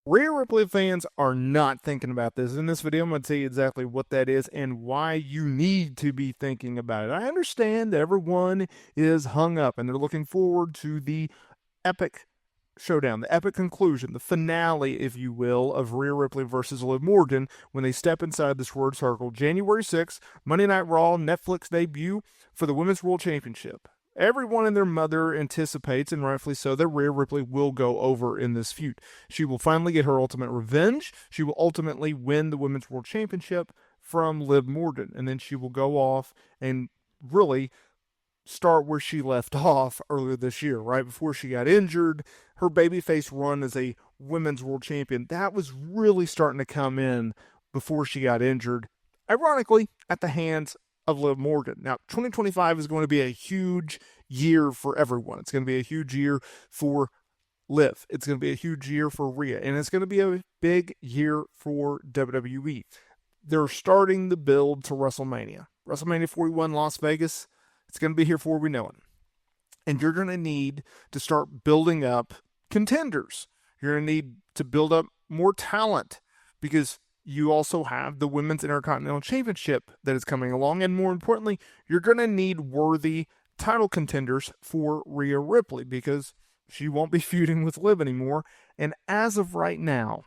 Rhea Ripley fans are not thinking about this. In this video, I'm going to tell you exactly what that is and why you need to be thinking about it. I understand that everyone is hung up and they're looking forward to the epic showdown, the epic conclusion, the finale, if you will, of Rhea Ripley versus Liv Morgan when they step inside this word circle. January 6th, Monday Night Raw, Netflix debut for the Women's World Championship. Everyone and their mother anticipates, and rightfully so, that Rhea Ripley will go over in this feud. She will finally get her ultimate revenge. She will ultimately win the Women's World Championship from Liv Morgan, and then she will go off and really start where she left off earlier this year, right before she got injured. Her babyface run as a women's world champion, that was really starting to come in before she got injured, ironically, at the hands of Liv Morgan. Now, 2025 is going to be a huge year for everyone. It's going to be a huge year for Liv. It's going to be a huge year for Rhea, and it's going to be a big year for WWE. They're starting the build to WrestleMania. WrestleMania 41 Las Vegas, it's going to be here before we know it. And you're going to need to start building up contenders. You're going to need to build up more talent because you also have the Women's Intercontinental Championship that is coming along. And more importantly, you're going to need worthy title contenders for Rhea Ripley because she won't be feuding with Liv anymore. And as of right now,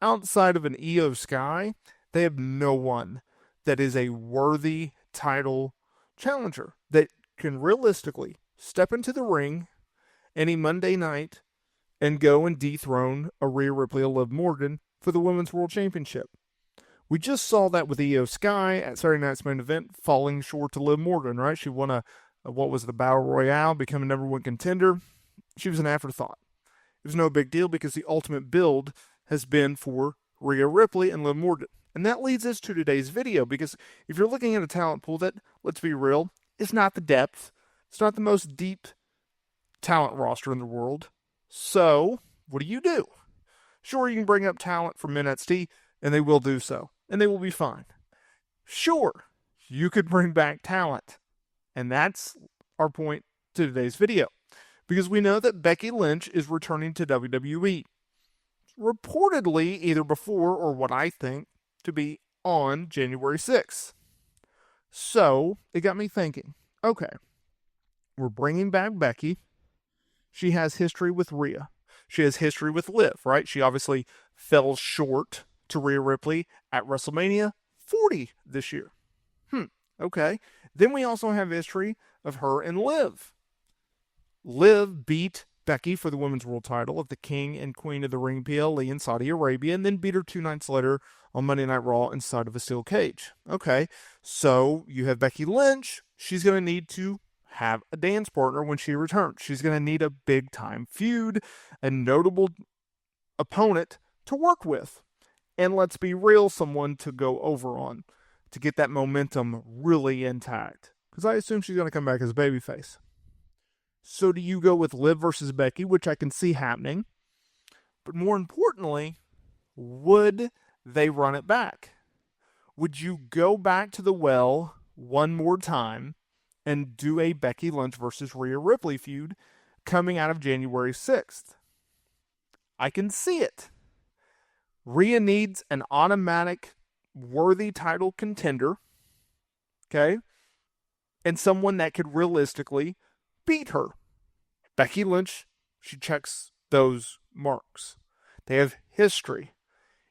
outside of an Io Sky, they have no one that is a worthy title challenger that can realistically step into the ring any Monday night and go and dethrone a Rhea Ripley or Liv Morgan for the Women's World Championship. We just saw that with Io Sky at Saturday Night's main event, falling short to Liv Morgan, right? She won the Battle Royale, become a number one contender. She was an afterthought. It was no big deal because the ultimate build has been for Rhea Ripley and Liv Morgan. And that leads us to today's video because if you're looking at a talent pool that, let's be real, is not the depth, it's not the most deep talent roster in the world. So, what do? Sure, you can bring up talent from NXT, and they will do so, and they will be fine. Sure, you could bring back talent, and that's our point to today's video, because we know that Becky Lynch is returning to WWE, reportedly either before or what I think to be on January 6th. So, it got me thinking, okay, we're bringing back Becky. She has history with Rhea. She has history with Liv, right? She obviously fell short to Rhea Ripley at WrestleMania 40 this year. Okay. Then we also have history of her and Liv. Liv beat Becky for the Women's World title at the King and Queen of the Ring PLE in Saudi Arabia, and then beat her 2 nights later on Monday Night Raw inside of a steel cage. Okay, so you have Becky Lynch. She's going to need to have a dance partner when she returns. She's going to need a big-time feud, a notable opponent to work with. And let's be real, someone to go over on to get that momentum really intact. Because I assume she's going to come back as a babyface. So do you go with Liv versus Becky, which I can see happening? But more importantly, would they run it back? Would you go back to the well one more time and do a Becky Lynch versus Rhea Ripley feud coming out of January 6th? I can see it. Rhea needs an automatic worthy title contender, okay? And someone that could realistically beat her. Becky Lynch, she checks those marks. They have history.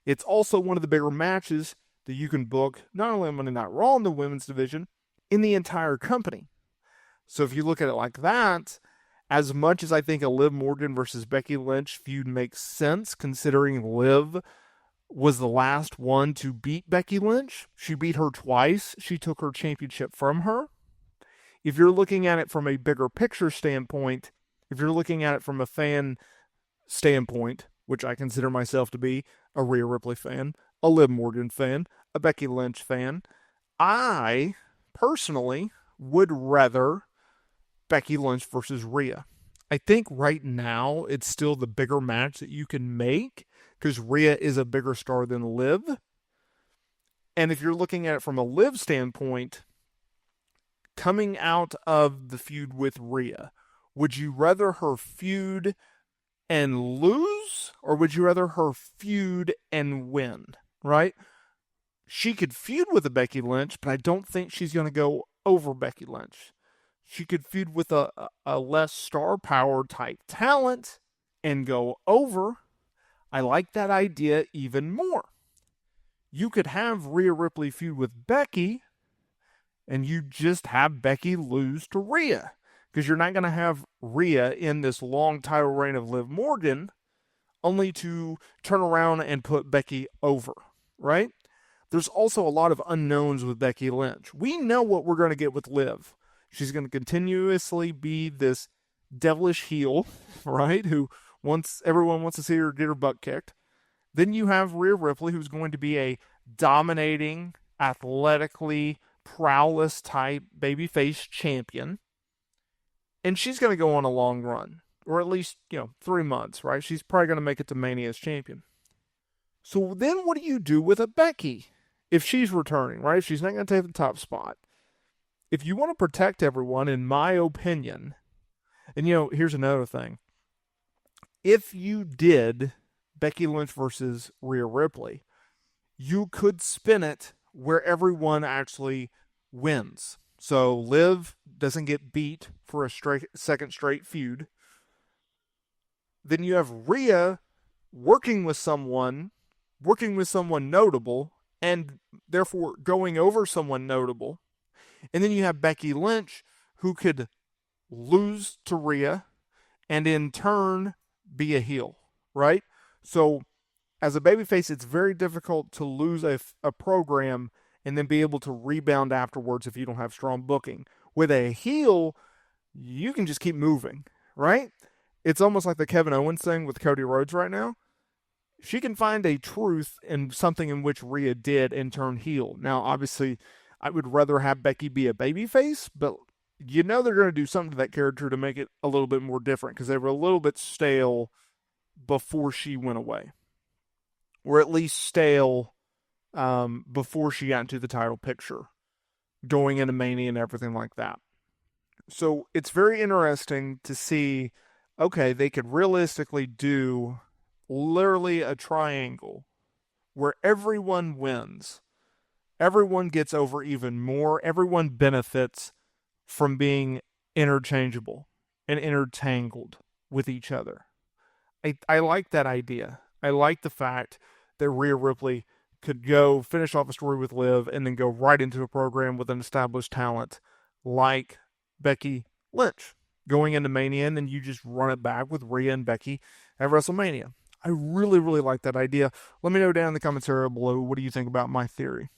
It's also one of the bigger matches that you can book, not only on Monday Night Raw in the women's division, in the entire company. So if you look at it like that, as much as I think a Liv Morgan versus Becky Lynch feud makes sense, considering Liv was the last one to beat Becky Lynch, she beat her twice, she took her championship from her. If you're looking at it from a bigger picture standpoint, if you're looking at it from a fan standpoint, which I consider myself to be a Rhea Ripley fan, a Liv Morgan fan, a Becky Lynch fan, I personally would rather Becky Lynch versus Rhea. I think right now it's still the bigger match that you can make because Rhea is a bigger star than Liv. And if you're looking at it from a Liv standpoint, coming out of the feud with Rhea, would you rather her feud and lose lose, or would you rather her feud and win, right? She could feud with a Becky Lynch, but I don't think she's going to go over Becky Lynch. She could feud with a less star power type talent and go over. I like that idea even more. You could have Rhea Ripley feud with Becky, and you just have Becky lose to Rhea, because you're not going to have Rhea in this long title reign of Liv Morgan only to turn around and put Becky over, right? There's also a lot of unknowns with Becky Lynch. We know what we're going to get with Liv. She's going to continuously be this devilish heel, right? Who everyone wants to see her get her butt kicked. Then you have Rhea Ripley, who's going to be a dominating, athletically prowess type babyface champion. And she's going to go on a long run, or at least, 3 months, right? She's probably going to make it to Mania as champion. So then what do you do with a Becky if she's returning, right? If she's not going to take the top spot. If you want to protect everyone, in my opinion, and here's another thing. If you did Becky Lynch versus Rhea Ripley, you could spin it where everyone actually wins. So Liv doesn't get beat for a second straight feud. Then you have Rhea working with someone notable, and therefore going over someone notable. And then you have Becky Lynch, who could lose to Rhea and in turn be a heel, right? So as a babyface, it's very difficult to lose a program and then be able to rebound afterwards if you don't have strong booking. With a heel, you can just keep moving, right? It's almost like the Kevin Owens thing with Cody Rhodes right now. She can find a truth in something in which Rhea did and turn heel. Now, obviously, I would rather have Becky be a babyface, but they're going to do something to that character to make it a little bit more different, because they were a little bit stale before she went away. Or at least stale before she got into the title picture, going into Mania and everything like that. So it's very interesting to see, okay, they could realistically do literally a triangle where everyone wins. Everyone gets over even more. Everyone benefits from being interchangeable and intertangled with each other. I like that idea. I like the fact that Rhea Ripley could go finish off a story with Liv and then go right into a program with an established talent like Becky Lynch going into Mania, and then you just run it back with Rhea and Becky at WrestleMania. I really, really like that idea. Let me know down in the comments area below, what do you think about my theory?